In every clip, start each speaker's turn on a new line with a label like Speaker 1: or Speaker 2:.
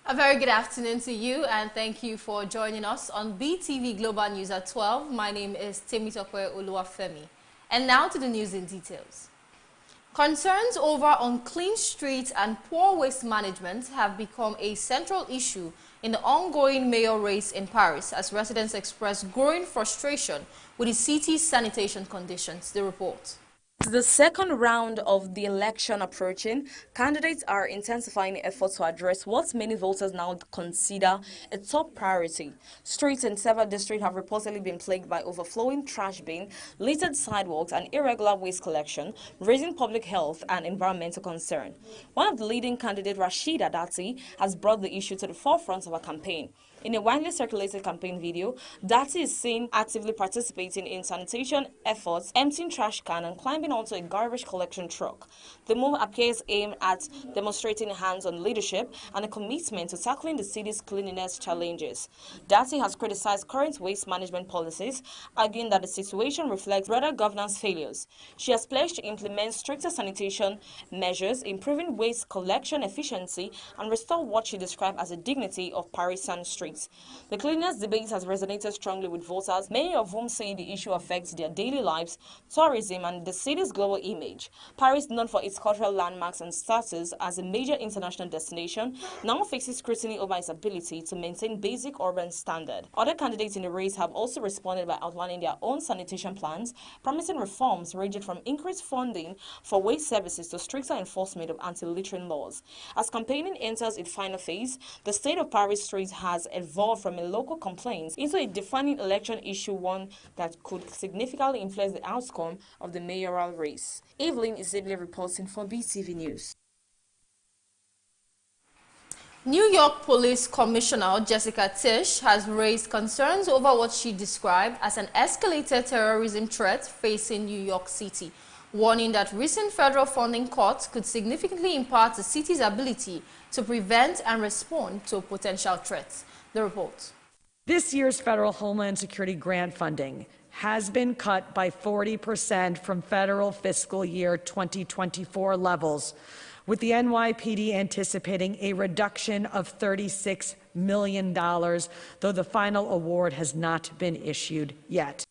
Speaker 1: A very good afternoon to you, and thank you for joining us on BTV Global News at 12. My name is Temitope Oluwafemi. And now to the news in details. Concerns over unclean streets and poor waste management have become a central issue in the ongoing mayor race in Paris as residents express growing frustration with the city's sanitation conditions. The report.
Speaker 2: With the second round of the election approaching, candidates are intensifying efforts to address what many voters now consider a top priority. Streets in several districts have reportedly been plagued by overflowing trash bins, littered sidewalks, and irregular waste collection, raising public health and environmental concern. One of the leading candidates, Rashida Dati, has brought the issue to the forefront of her campaign. In a widely circulated campaign video, Dati is seen actively participating in sanitation efforts, emptying trash cans and climbing onto a garbage collection truck. The move appears aimed at demonstrating hands-on leadership and a commitment to tackling the city's cleanliness challenges. Dati has criticized current waste management policies, arguing that the situation reflects broader governance failures. She has pledged to implement stricter sanitation measures, improving waste collection efficiency, and restore what she described as the dignity of Parisian streets. The cleanliness debate has resonated strongly with voters, many of whom say the issue affects their daily lives, tourism, and the city's global image. Paris, known for its cultural landmarks and status as a major international destination, now faces scrutiny over its ability to maintain basic urban standards. Other candidates in the race have also responded by outlining their own sanitation plans, promising reforms ranging from increased funding for waste services to stricter enforcement of anti-littering laws. As campaigning enters its final phase, the state of Paris streets has evolved from a local complaint into a defining election issue, one that could significantly influence the outcome of the mayoral race. Evelyn is ably reporting for BTV News.
Speaker 1: New York Police Commissioner Jessica Tisch has raised concerns over what she described as an escalated terrorism threat facing New York City, warning that recent federal funding cuts could significantly impact the city's ability to prevent and respond to potential threats. The report.
Speaker 3: This year's federal Homeland Security grant funding has been cut by 40% from federal fiscal year 2024 levels, with the NYPD anticipating a reduction of $36 million, though the final award has not been issued yet.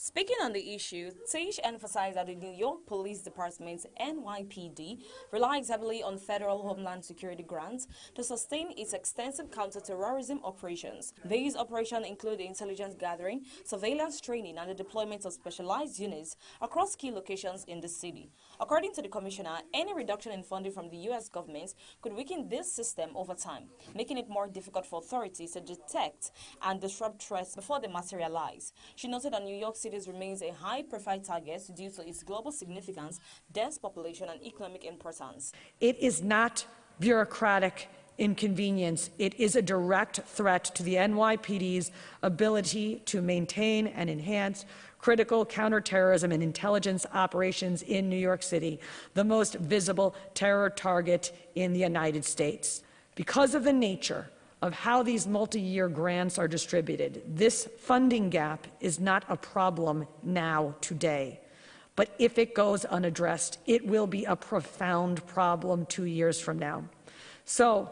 Speaker 2: Speaking on the issue, Tisch emphasized that the New York Police Department, NYPD, relies heavily on federal Homeland Security grants to sustain its extensive counterterrorism operations. These operations include the intelligence gathering, surveillance training, and the deployment of specialized units across key locations in the city. According to the commissioner, any reduction in funding from the U.S. government could weaken this system over time, making it more difficult for authorities to detect and disrupt threats before they materialize. She noted that New York City remains a high-profile target due to its global significance, dense population, and economic importance.
Speaker 3: It is not bureaucratic inconvenience. It is a direct threat to the NYPD's ability to maintain and enhance critical counterterrorism and intelligence operations in New York City, the most visible terror target in the United States. Because of the nature of how these multi-year grants are distributed, this funding gap is not a problem now, today. But if it goes unaddressed, it will be a profound problem 2 years from now. So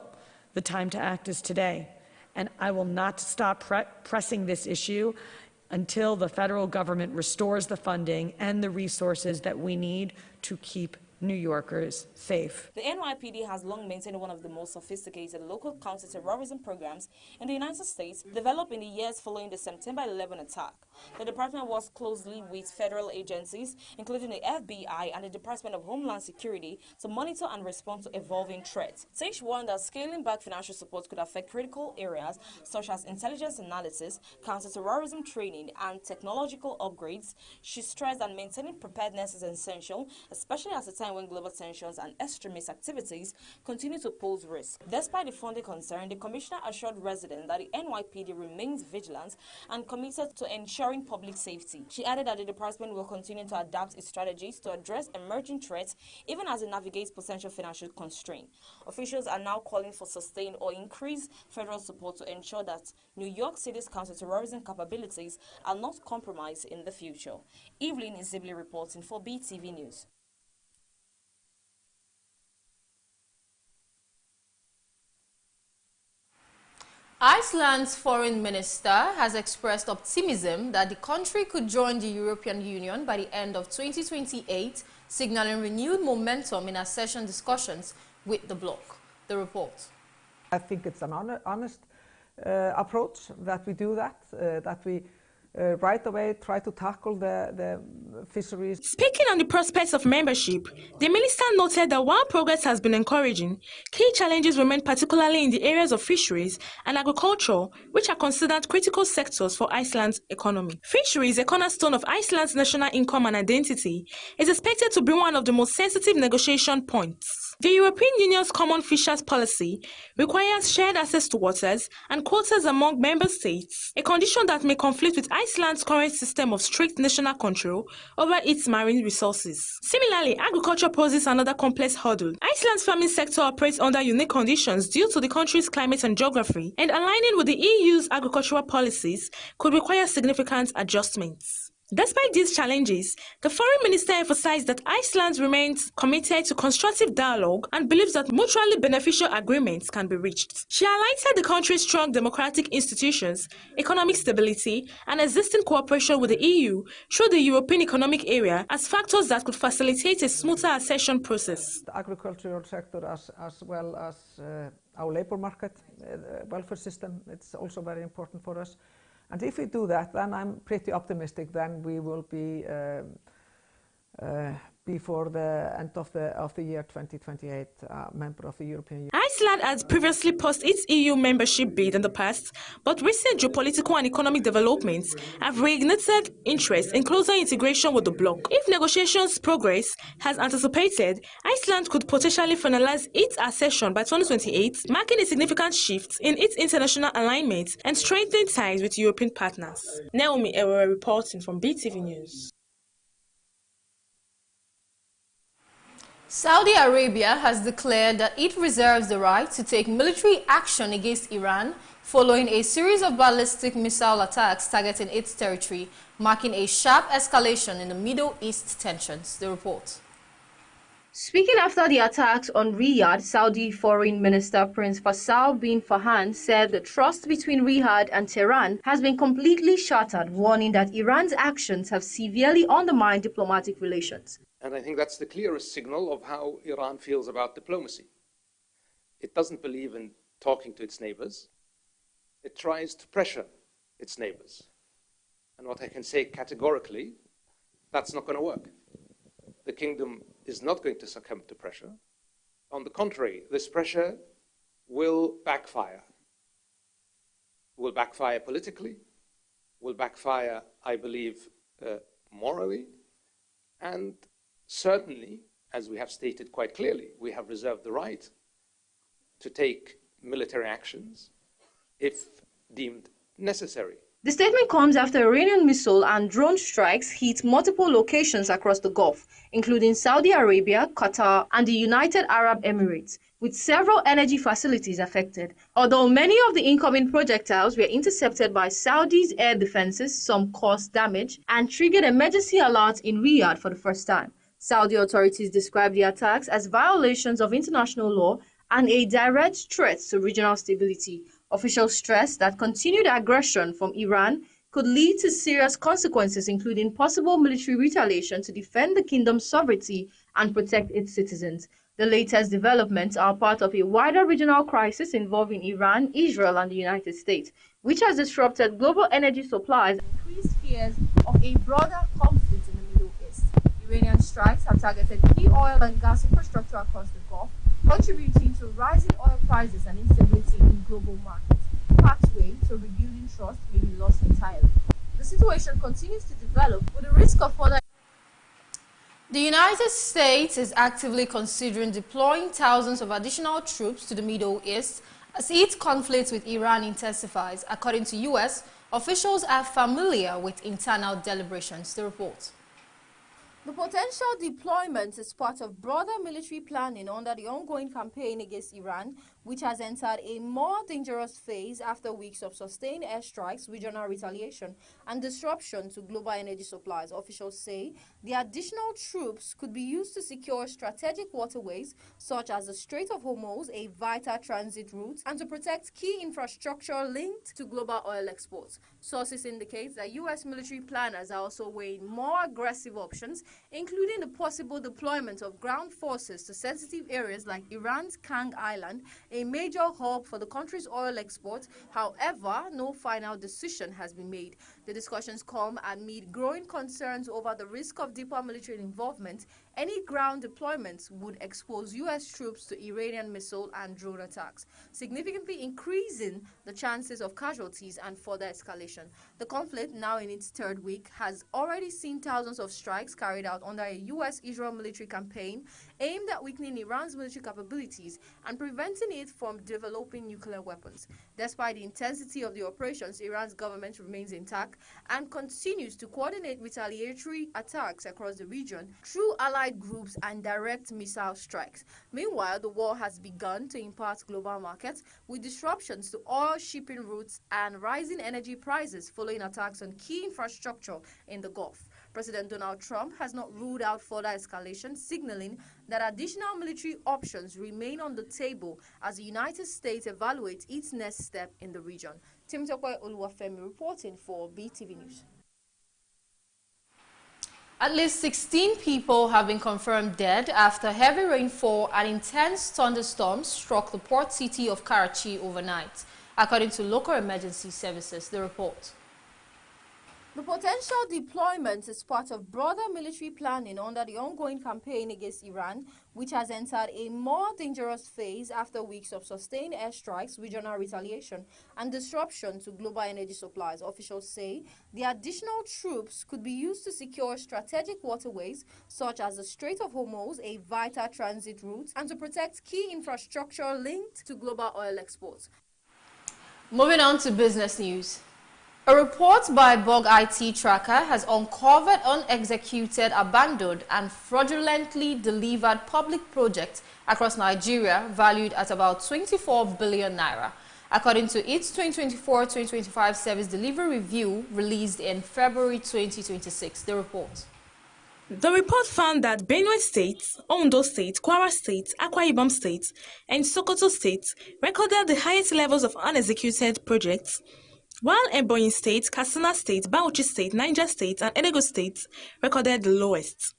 Speaker 3: the time to act is today, and I will not stop pressing this issue until the federal government restores the funding and the resources that we need to keep New Yorkers safe.
Speaker 2: The NYPD has long maintained one of the most sophisticated local counterterrorism programs in the United States, developed in the years following the September 11 attack. The department works closely with federal agencies, including the FBI and the Department of Homeland Security, to monitor and respond to evolving threats. Tisch warned that scaling back financial support could affect critical areas such as intelligence analysis, counterterrorism training, and technological upgrades. She stressed that maintaining preparedness is essential, especially at a time time when global tensions and extremist activities continue to pose risk. Despite the funding concern, the commissioner assured residents that the NYPD remains vigilant and committed to ensuring public safety. She added that the department will continue to adapt its strategies to address emerging threats even as it navigates potential financial constraints. Officials are now calling for sustained or increased federal support to ensure that New York City's counter-terrorism capabilities are not compromised in the future. Evelyn is Zibli reporting for BTV News.
Speaker 1: Iceland's foreign minister has expressed optimism that the country could join the European Union by the end of 2028, signaling renewed momentum in accession discussions with the bloc. The report.
Speaker 4: I think it's an honest approach that we do that we right away try to tackle the fisheries.
Speaker 5: Speaking on the prospects of membership, the minister noted that while progress has been encouraging, key challenges remain particularly in the areas of fisheries and agriculture, which are considered critical sectors for Iceland's economy. Fisheries, a cornerstone of Iceland's national income and identity, is expected to be one of the most sensitive negotiation points. The European Union's common fisheries policy requires shared access to waters and quotas among member states, a condition that may conflict with Iceland's current system of strict national control over its marine resources. Similarly, agriculture poses another complex hurdle. Iceland's farming sector operates under unique conditions due to the country's climate and geography, and aligning with the EU's agricultural policies could require significant adjustments. Despite these challenges, the foreign minister emphasized that Iceland remains committed to constructive dialogue and believes that mutually beneficial agreements can be reached. She highlighted the country's strong democratic institutions, economic stability, and existing cooperation with the EU through the European Economic Area as factors that could facilitate a smoother accession process.
Speaker 4: The agricultural sector as well as our labor market, welfare system, it's also very important for us. And if we do that, then I'm pretty optimistic. Then we will be before the end of the year 2028, member of the European Union.
Speaker 5: Iceland has previously paused its EU membership bid in the past, but recent geopolitical and economic developments have reignited interest in closer integration with the bloc. If negotiations progress as anticipated, Iceland could potentially finalize its accession by 2028, marking a significant shift in its international alignment and strengthening ties with European partners. Naomi Ewe reporting from BTV News.
Speaker 1: Saudi Arabia has declared that it reserves the right to take military action against Iran following a series of ballistic missile attacks targeting its territory, marking a sharp escalation in the Middle East tensions. The report.
Speaker 6: Speaking after the attacks on Riyadh, Saudi Foreign Minister Prince Faisal bin Farhan said the trust between Riyadh and Tehran has been completely shattered, warning that Iran's actions have severely undermined diplomatic relations.
Speaker 7: And I think that's the clearest signal of how Iran feels about diplomacy. It doesn't believe in talking to its neighbors. It tries to pressure its neighbors. And what I can say categorically, that's not going to work. The kingdom is not going to succumb to pressure. On the contrary, this pressure will backfire. Will backfire politically, will backfire, I believe, morally, and certainly, as we have stated quite clearly, we have reserved the right to take military actions if deemed necessary.
Speaker 6: The statement comes after Iranian missile and drone strikes hit multiple locations across the Gulf, including Saudi Arabia, Qatar, and the United Arab Emirates, with several energy facilities affected. Although many of the incoming projectiles were intercepted by Saudi's air defenses, some caused damage and triggered emergency alerts in Riyadh for the first time. Saudi authorities described the attacks as violations of international law and a direct threat to regional stability. Officials stressed that continued aggression from Iran could lead to serious consequences, including possible military retaliation to defend the kingdom's sovereignty and protect its citizens. The latest developments are part of a wider regional crisis involving Iran, Israel, and the United States, which has disrupted global energy supplies and increased fears of a broader conflict in the Middle East. Iranian strikes have targeted key oil and gas infrastructure across the Gulf, contributing to rising oil prices and instability in global markets. Pathway to rebuilding trust may be lost entirely. The situation continues to develop with the risk of further.
Speaker 1: The United States is actively considering deploying thousands of additional troops to the Middle East as its conflict with Iran intensifies. According to U.S., officials are familiar with internal deliberations. The report.
Speaker 8: The potential deployment is part of broader military planning under the ongoing campaign against Iran, which has entered a more dangerous phase after weeks of sustained airstrikes, regional retaliation, and disruption to global energy supplies. Officials say the additional troops could be used to secure strategic waterways such as the Strait of Hormuz, a vital transit route, and to protect key infrastructure linked to global oil exports. Sources indicate that U.S. military planners are also weighing more aggressive options, including the possible deployment of ground forces to sensitive areas like Iran's Kang Island, a major hub for the country's oil exports. However, no final decision has been made. The discussions come amid growing concerns over the risk of deeper military involvement. Any ground deployments would expose U.S. troops to Iranian missile and drone attacks, significantly increasing the chances of casualties and further escalation. The conflict, now in its third week, has already seen thousands of strikes carried out under a U.S.-Israel military campaign aimed at weakening Iran's military capabilities and preventing it from developing nuclear weapons. Despite the intensity of the operations, Iran's government remains intact and continues to coordinate retaliatory attacks across the region through allied groups and direct missile strikes. Meanwhile, the war has begun to impact global markets with disruptions to oil shipping routes and rising energy prices following attacks on key infrastructure in the Gulf. President Donald Trump has not ruled out further escalation, signaling that additional military options remain on the table as the United States evaluates its next step in the region. Temitope Oluwafemi reporting for Beetv News.
Speaker 1: At least 16 people have been confirmed dead after heavy rainfall and intense thunderstorms struck the port city of Karachi overnight, according to local emergency services. The report.
Speaker 8: The potential deployment is part of broader military planning under the ongoing campaign against Iran, which has entered a more dangerous phase after weeks of sustained airstrikes, regional retaliation, and disruption to global energy supplies. Officials say the additional troops could be used to secure strategic waterways such as the Strait of Hormuz, a vital transit route, and to protect key infrastructure linked to global oil exports.
Speaker 1: Moving on to business news. A report by Bug IT Tracker has uncovered unexecuted, abandoned and fraudulently delivered public projects across Nigeria valued at about 24 billion naira, according to its 2024-2025 Service Delivery Review released in February 2026. The report.
Speaker 5: The report found that Benue State, Ondo State, Kwara State, Akwa Ibom State, and Sokoto State recorded the highest levels of unexecuted projects, while Ebonyi State, Katsina State, Bauchi State, Niger State, and Enugu State recorded the lowest.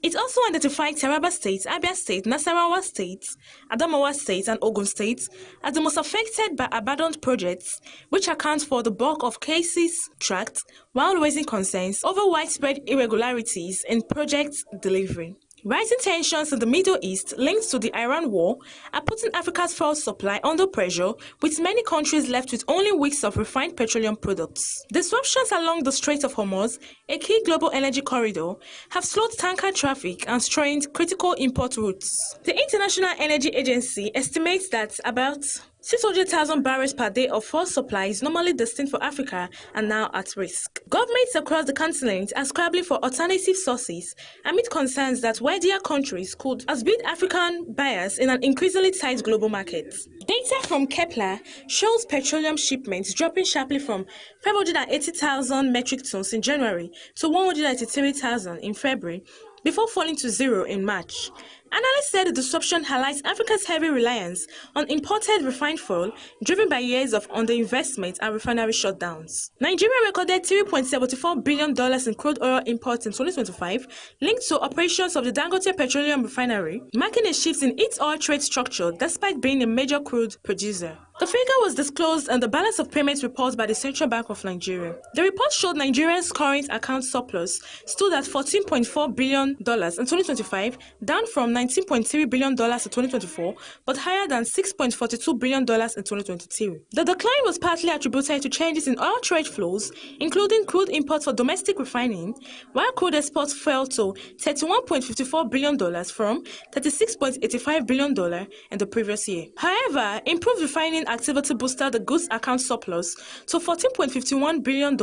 Speaker 5: It also identified Taraba State, Abia State, Nasarawa State, Adamawa State, and Ogun State as the most affected by abandoned projects, which accounts for the bulk of cases tracked, while raising concerns over widespread irregularities in project delivery. Rising tensions in the Middle East linked to the Iran war are putting Africa's fuel supply under pressure, with many countries left with only weeks of refined petroleum products. Disruptions along the Strait of Hormuz, a key global energy corridor, have slowed tanker traffic and strained critical import routes. The International Energy Agency estimates that about 600,000 barrels per day of fuel supplies normally destined for Africa are now at risk. Governments across the continent are scrambling for alternative sources amid concerns that wealthier countries could outbid African buyers in an increasingly tight global market. Data from Kepler shows petroleum shipments dropping sharply from 580,000 metric tons in January to 183,000 in February, before falling to zero in March. Analysts said the disruption highlights Africa's heavy reliance on imported refined fuel, driven by years of underinvestment and refinery shutdowns. Nigeria recorded $3.74 billion in crude oil imports in 2025, linked to operations of the Dangote Petroleum Refinery, marking a shift in its oil trade structure despite being a major crude producer. The figure was disclosed in the balance of payments report by the Central Bank of Nigeria. The report showed Nigeria's current account surplus stood at $14.4 billion in 2025, down from $19.3 billion in 2024, but higher than $6.42 billion in 2023. The decline was partly attributed to changes in oil trade flows, including crude imports for domestic refining, while crude exports fell to $31.54 billion from $36.85 billion in the previous year. However, improved refining activity boosted the goods account surplus to $14.51 billion,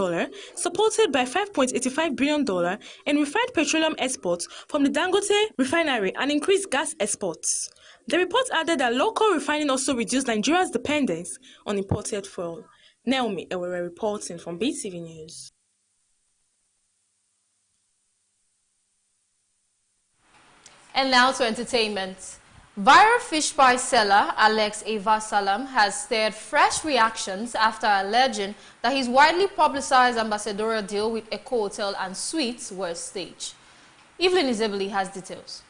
Speaker 5: supported by $5.85 billion in refined petroleum exports from the Dangote refinery and increased gas exports. The report added that local refining also reduced Nigeria's dependence on imported fuel. Naomi Ewere reporting from Beetv News.
Speaker 1: And now to entertainment. Viral fish pie seller Alex Salam has stirred fresh reactions after alleging that his widely publicized ambassadorial deal with Eco Hotel and Suites was staged. Evelyn Izebili has details.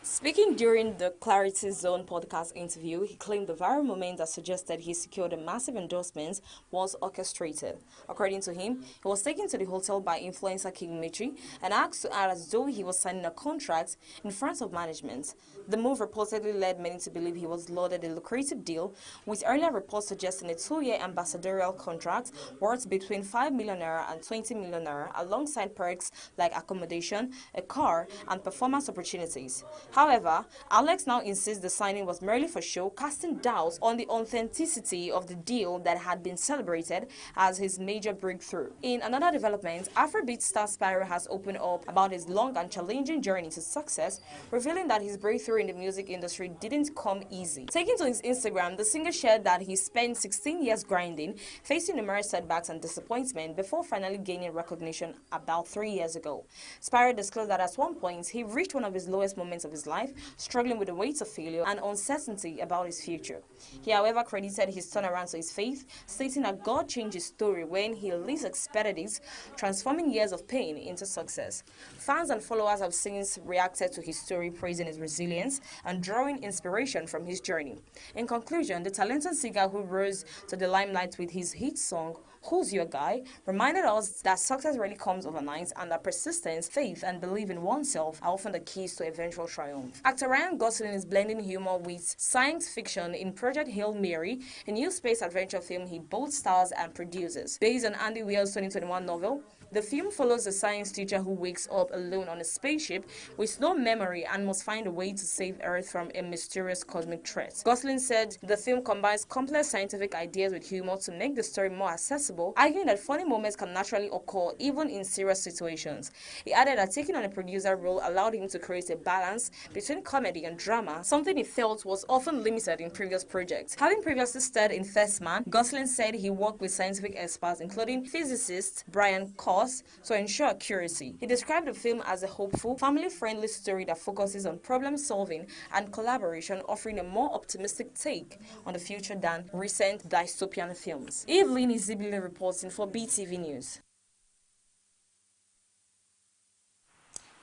Speaker 2: Speaking during the Clarity Zone podcast interview, he claimed the viral moment that suggested he secured a massive endorsement was orchestrated. According to him, he was taken to the hotel by influencer King Mitri and asked to act as though he was signing a contract in front of management. The move reportedly led many to believe he was lauded a lucrative deal, with earlier reports suggesting a 2-year ambassadorial contract worth between 5 million naira and 20 million naira, alongside perks like accommodation, a car, and performance opportunities. However, Alex now insists the signing was merely for show, casting doubts on the authenticity of the deal that had been celebrated as his major breakthrough. In another development, Afrobeat star Spyro has opened up about his long and challenging journey to success, revealing that his breakthrough in the music industry didn't come easy. Taking to his Instagram, the singer shared that he spent 16 years grinding, facing numerous setbacks and disappointment before finally gaining recognition about 3 years ago. Spyro disclosed that at one point, he reached one of his lowest moments of his life, struggling with the weight of failure and uncertainty about his future. He, however, credited his turnaround to his faith, stating that God changed his story when he least expected it, transforming years of pain into success. Fans and followers have since reacted to his story, praising his resilience and drawing inspiration from his journey. In conclusion, the talented singer who rose to the limelight with his hit song, Who's Your Guy, reminded us that success really comes overnight and that persistence, faith, and belief in oneself are often the keys to eventual triumph. Actor Ryan Gosling is blending humor with science fiction in Project Hail Mary, a new space adventure film he both stars and produces. Based on Andy Weir's 2021 novel, the film follows a science teacher who wakes up alone on a spaceship with no memory and must find a way to save Earth from a mysterious cosmic threat. Gosling said the film combines complex scientific ideas with humor to make the story more accessible, arguing that funny moments can naturally occur even in serious situations. He added that taking on a producer role allowed him to create a balance between comedy and drama, something he felt was often limited in previous projects. Having previously starred in First Man, Gosling said he worked with scientific experts including physicist Brian Cox to ensure accuracy. He described the film as a hopeful, family-friendly story that focuses on problem-solving and collaboration, offering a more optimistic take on the future than recent dystopian films. Evelyn Izebili reporting for Beetv News.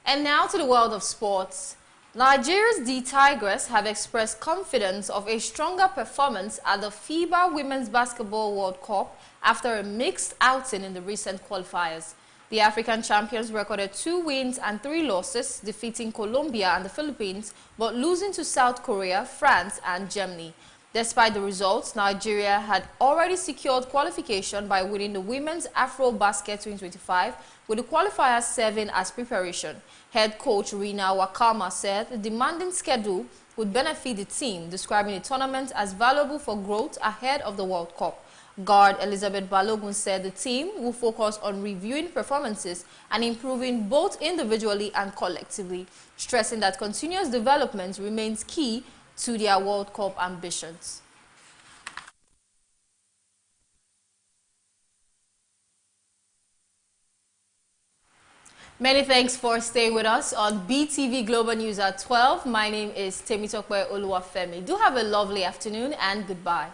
Speaker 1: And now to the world of sports. Nigeria's D Tigers have expressed confidence of a stronger performance at the FIBA Women's Basketball World Cup after a mixed outing in the recent qualifiers. The African champions recorded 2 wins and 3 losses, defeating Colombia and the Philippines, but losing to South Korea, France, and Germany. Despite the results, Nigeria had already secured qualification by winning the Women's Afro-Basket 2025, with the qualifiers serving as preparation. Head coach Rina Wakama said the demanding schedule would benefit the team, describing the tournament as valuable for growth ahead of the World Cup. Guard Elizabeth Balogun said the team will focus on reviewing performances and improving both individually and collectively, stressing that continuous development remains key to their World Cup ambitions. Many thanks for staying with us on Beetv Global News at 12. My name is Temitope Oluwafemi. Do have a lovely afternoon and goodbye.